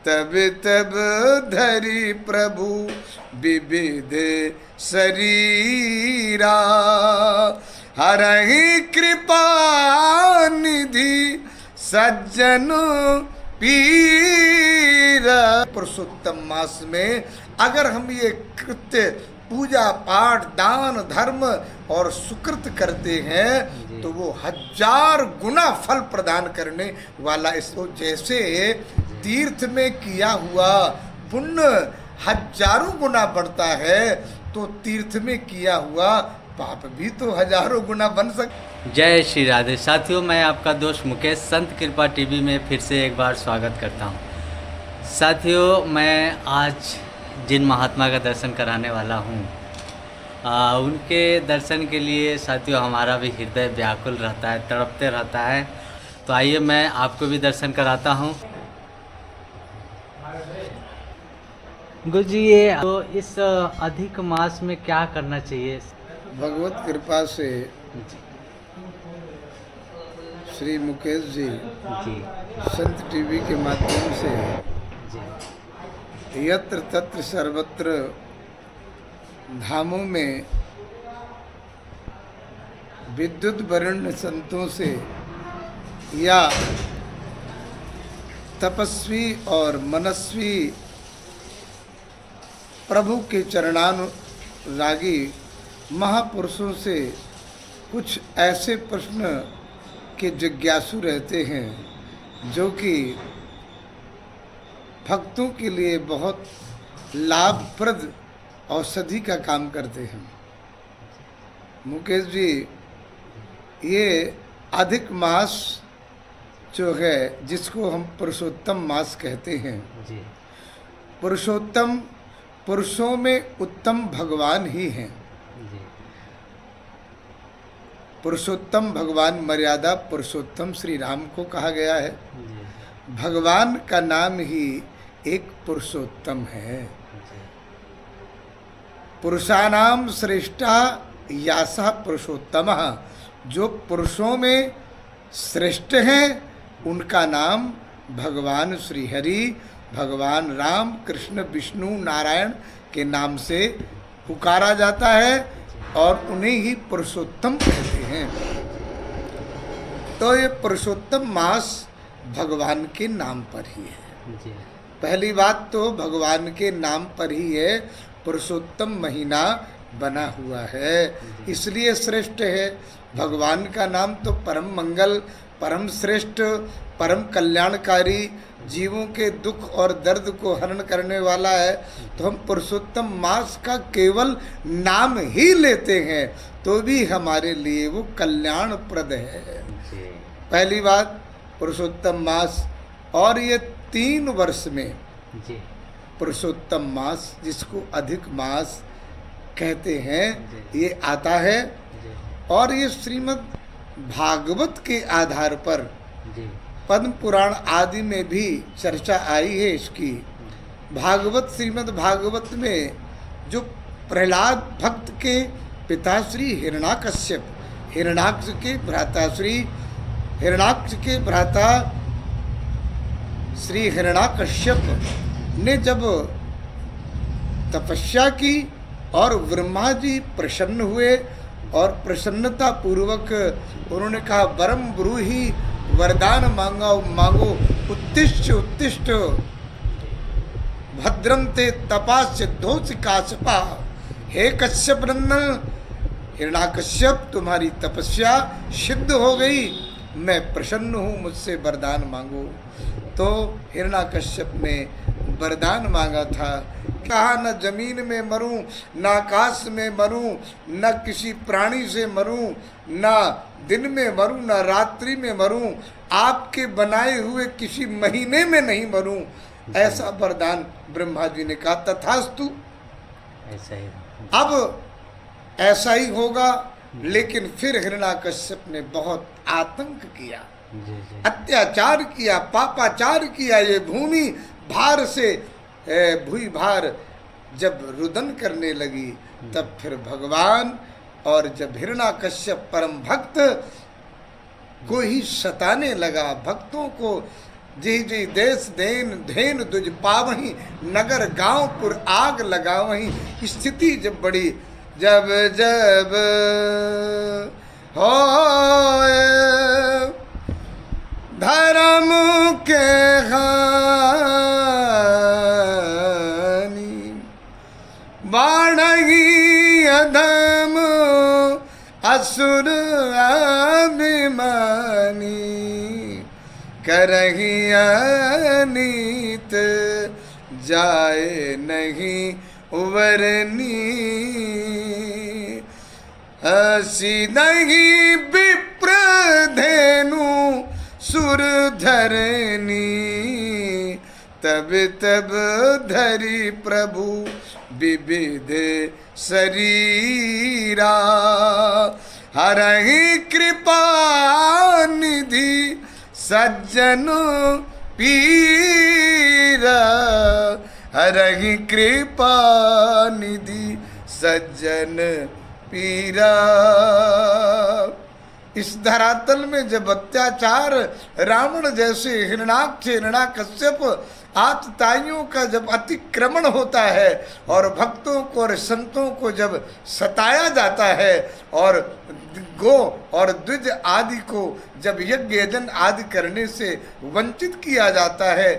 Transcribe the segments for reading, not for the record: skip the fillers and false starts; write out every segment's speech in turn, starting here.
तब तब धरी प्रभु विविध शरीरा, हरहि कृपा निधि सज्जन पीरा। पुरुषोत्तम मास में अगर हम ये कृत्य पूजा पाठ दान धर्म और सुकृत करते हैं तो वो 1000 गुना फल प्रदान करने वाला। इसको जैसे तीर्थ में किया हुआ पुण्य 1000 गुना बढ़ता है, तो तीर्थ में किया हुआ पाप भी तो 1000 गुना बन सकता। जय श्री राधे। साथियों, मैं आपका दोस्त मुकेश संत कृपा टीवी में फिर से एक बार स्वागत करता हूं। साथियों, मैं आज जिन महात्मा का दर्शन कराने वाला हूं, उनके दर्शन के लिए साथियों हमारा भी हृदय व्याकुल रहता है, तड़पते रहता है। तो आइए मैं आपको भी दर्शन कराता हूं। गुरुजी, ये तो इस अधिक मास में क्या करना चाहिए? भगवत कृपा से श्री मुकेश जी संत टीवी के माध्यम से यत्र तत्र सर्वत्र धामों में विद्युत वर्ण संतों से या तपस्वी और मनस्वी प्रभु के चरणानुरागी महापुरुषों से कुछ ऐसे प्रश्न के जिज्ञासु रहते हैं जो कि भक्तों के लिए बहुत लाभप्रद औषधि का काम करते हैं। मुकेश जी, ये अधिक मास जो है जिसको हम पुरुषोत्तम मास कहते हैं, पुरुषोत्तम पुरुषों में उत्तम भगवान ही हैं। पुरुषोत्तम भगवान मर्यादा पुरुषोत्तम श्री राम को कहा गया है। भगवान का नाम ही एक पुरुषोत्तम है। पुरुषानाम श्रेष्ठा यासा पुरुषोत्तम, जो पुरुषों में श्रेष्ठ हैं उनका नाम भगवान श्री हरि, भगवान राम, कृष्ण, विष्णु, नारायण के नाम से पुकारा जाता है और उन्हें ही पुरुषोत्तम कहते हैं। तो ये पुरुषोत्तम मास भगवान के नाम पर ही है। पहली बात तो भगवान के नाम पर ही है, पुरुषोत्तम महीना बना हुआ है, इसलिए श्रेष्ठ है। भगवान का नाम तो परम मंगल, परम श्रेष्ठ, परम कल्याणकारी, जीवों के दुख और दर्द को हरण करने वाला है। तो हम पुरुषोत्तम मास का केवल नाम ही लेते हैं तो भी हमारे लिए वो कल्याणप्रद है। पहली बात पुरुषोत्तम मास, और ये 3 वर्ष में पुरुषोत्तम मास जिसको अधिक मास कहते हैं ये आता है। और ये श्रीमद् भागवत के आधार पर पद्म पुराण आदि में भी चर्चा आई है इसकी। भागवत, श्रीमद् भागवत में जो प्रहलाद भक्त के पिताश्री हिरण्याकश्यप, हिरण्याक्ष के भ्राता श्री हिरण्याकश्यप ने जब तपस्या की और ब्रह्मा जी प्रसन्न हुए और प्रसन्नता पूर्वक उन्होंने कहा वरम ब्रूहि, वरदान मांगो, उत्तिष्ठ उत्तिष्ठ भद्रम ते तपास्य दोष काशपा। हे कश्यप नंदन हिरण्याकश्यप, तुम्हारी तपस्या सिद्ध हो गई, मैं प्रसन्न हूँ, मुझसे वरदान मांगो। तो हिरण्याकश्यप ने वरदान मांगा था, कहा न जमीन में मरूं, न आकाश में मरूं, न किसी प्राणी से मरूं, न दिन में मरूं, न रात्रि में मरूं, आपके बनाए हुए किसी महीने में नहीं मरूं। ऐसा वरदान ब्रह्मा जी ने कहा, तथास्तु, ऐसा ही। अब ऐसा ही होगा। लेकिन फिर हिरण्याकश्यप ने बहुत आतंक किया, अत्याचार किया, पापाचार किया। ये भूमि भार से भूई भार जब रुदन करने लगी तब फिर भगवान, और जब हिरण्याकश्यप परम भक्त को ही सताने लगा, भक्तों को जी जी देश देन धेन दुज पावही, नगर गांवपुर आग लगावही। स्थिति जब बड़ी जब जब हो धर्म के हानि, बाढ़ी अधम असुर अभिमानी, करही अनीत जाए नहीं उबरनी। हसी नहीं विप्र धेनु सुर धरनी, तब तब धरी प्रभु विविध शरीरा। हरहि कृपा निधि सज्जन पीरा, हरहि कृपा निधि सज्जन पीरा। इस धरातल में जब अत्याचार रावण जैसे हिरणाक्ष हिरणाकश्यप आतताइयों का जब अतिक्रमण होता है और भक्तों को और संतों को जब सताया जाता है और गो और द्विज आदि को जब यज्ञ यजन आदि करने से वंचित किया जाता है,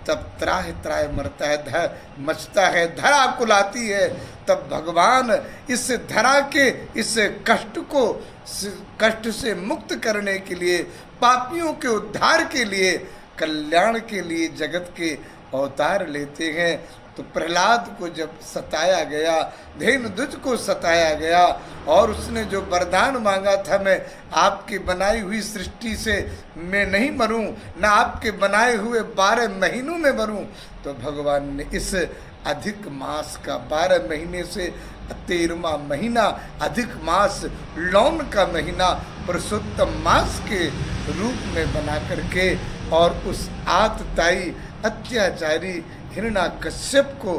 तब त्राह त्राह मरता है, मचता है, धरा कुलाती है। तब भगवान इस धरा के इस कष्ट से मुक्त करने के लिए, पापियों के उद्धार के लिए, कल्याण के लिए जगत के अवतार लेते हैं। तो प्रहलाद को जब सताया गया, धेनुदुज को सताया गया और उसने जो वरदान मांगा था, मैं आपकी बनाई हुई सृष्टि से मैं नहीं मरूं, ना आपके बनाए हुए 12 महीनों में मरूं, तो भगवान ने इस अधिक मास का 12 महीने से 13वां महीना अधिक मास लौन का महीना पुरुषोत्तम मास के रूप में बना करके और उस आतताई अत्याचारी हिरण्याकश्यप को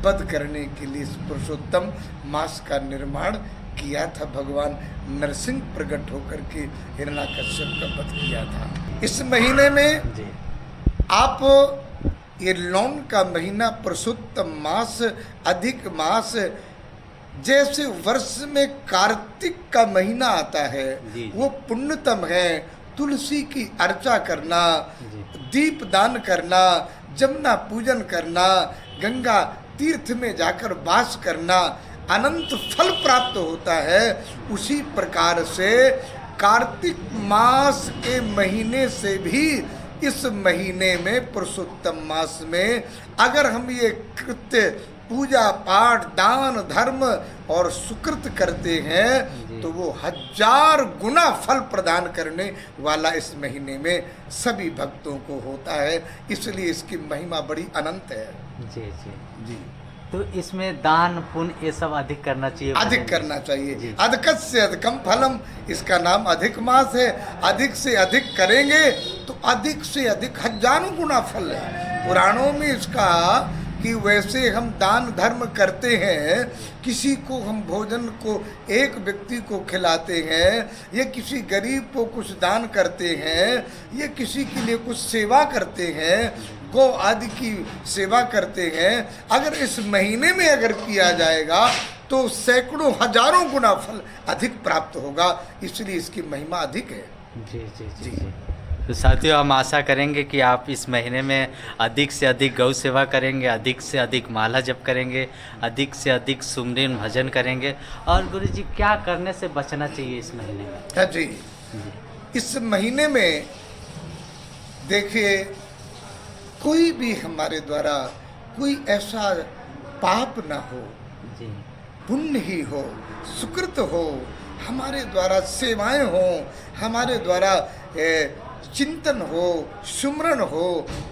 वध करने के लिए इस पुरुषोत्तम मास का निर्माण किया था। भगवान नरसिंह प्रकट होकर के हिरण्याकश्यप का वध किया था। इस महीने में आप ये लौन का महीना पुरुषोत्तम मास अधिक मास, जैसे वर्ष में कार्तिक का महीना आता है वो पुण्यतम है। तुलसी की अर्चा करना, दीप दान करना, जमुना पूजन करना, गंगा तीर्थ में जाकर वास करना अनंत फल प्राप्त होता है। उसी प्रकार से कार्तिक मास के महीने से भी इस महीने में पुरुषोत्तम मास में अगर हम ये कृत्य पूजा पाठ दान धर्म और सुकृत करते हैं तो वो 1000 गुना फल प्रदान करने वाला इस महीने में सभी भक्तों को होता है। इसलिए इसकी महिमा बड़ी अनंत है। जी जी जी। तो इसमें दान पुण्य ये सब अधिक करना चाहिए, अधिक करना चाहिए। अधिकस्य अधिकम फलम, इसका नाम अधिक मास है। अधिक से अधिक करेंगे तो अधिक से अधिक 1000 गुना फल है। पुराणों में इसका कि वैसे हम दान धर्म करते हैं, किसी को हम भोजन को एक व्यक्ति को खिलाते हैं या किसी गरीब को कुछ दान करते हैं या किसी के लिए कुछ सेवा करते हैं, गौ आदि की सेवा करते हैं, अगर इस महीने में अगर किया जाएगा तो सैकड़ों हजारों गुना फल अधिक प्राप्त होगा। इसलिए इसकी महिमा अधिक है। जी जी जी, जी। तो साथियों, हम आशा करेंगे कि आप इस महीने में अधिक से अधिक गौ सेवा करेंगे, अधिक से अधिक माला जप करेंगे, अधिक से अधिक सुमरन भजन करेंगे। और गुरु जी, क्या करने से बचना चाहिए इस महीने में? हाँ जी, इस महीने में देखिए, कोई भी हमारे द्वारा कोई ऐसा पाप ना हो, पुण्य ही हो, सुकृत हो, हमारे द्वारा सेवाएं हो, हमारे द्वारा चिंतन हो, सुमरन हो,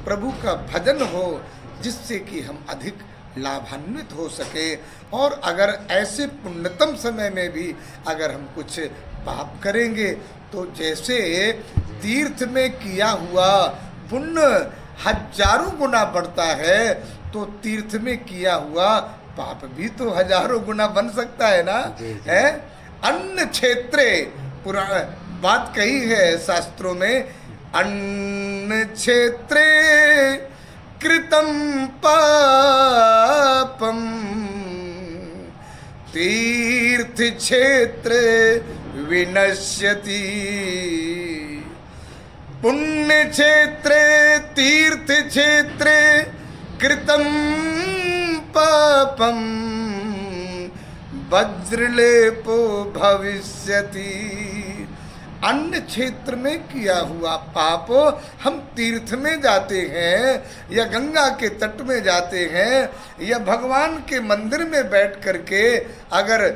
प्रभु का भजन हो, जिससे कि हम अधिक लाभान्वित हो सके। और अगर ऐसे पुण्यतम समय में भी अगर हम कुछ पाप करेंगे तो जैसे तीर्थ में किया हुआ पुण्य 1000 गुना बढ़ता है, तो तीर्थ में किया हुआ पाप भी तो 1000 गुना बन सकता है ना। है अन्य क्षेत्रे पुराण बात कही है शास्त्रों में अन्न क्षेत्रे कृतं पापम तीर्थ क्षेत्रे विनश्यति। पुण्य क्षेत्रे तीर्थ क्षेत्रे कृतं पापम वज्रलेपो भविष्यति। अन्य क्षेत्र में किया हुआ पाप हम तीर्थ में जाते हैं या गंगा के तट में जाते हैं या भगवान के मंदिर में बैठ करके अगर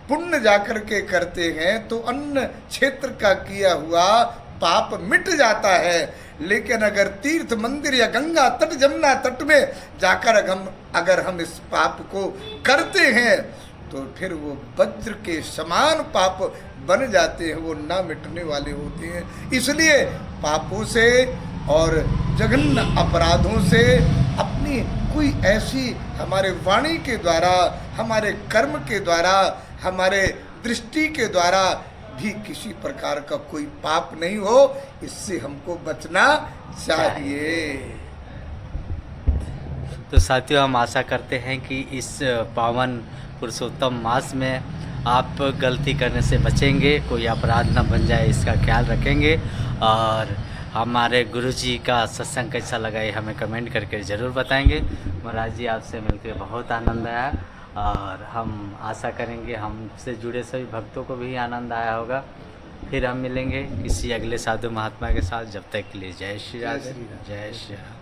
पुण्य जाकर के करते हैं तो अन्य क्षेत्र का किया हुआ पाप मिट जाता है। लेकिन अगर तीर्थ मंदिर या गंगा तट जमुना तट में जाकर अगर हम इस पाप को करते हैं तो फिर वो वज्र के समान पाप बन जाते हैं, वो ना मिटने वाले होते हैं। इसलिए पापों से और जघन्य अपराधों से अपनी कोई ऐसी हमारे वाणी के द्वारा, हमारे कर्म के द्वारा, हमारे दृष्टि के द्वारा भी किसी प्रकार का कोई पाप नहीं हो, इससे हमको बचना चाहिए। तो साथियों, हम आशा करते हैं कि इस पावन पुरुषोत्तम मास में आप गलती करने से बचेंगे, कोई अपराध न बन जाए, इसका ख्याल रखेंगे। और हमारे गुरुजी का सत्संग कैसा लगा ये हमें कमेंट करके ज़रूर बताएंगे। महाराज जी, आपसे मिलकर बहुत आनंद आया और हम आशा करेंगे हमसे जुड़े सभी भक्तों को भी आनंद आया होगा। फिर हम मिलेंगे किसी अगले साधु महात्मा के साथ। जब तक के लिए जय श्री राधे, जय श्री राम।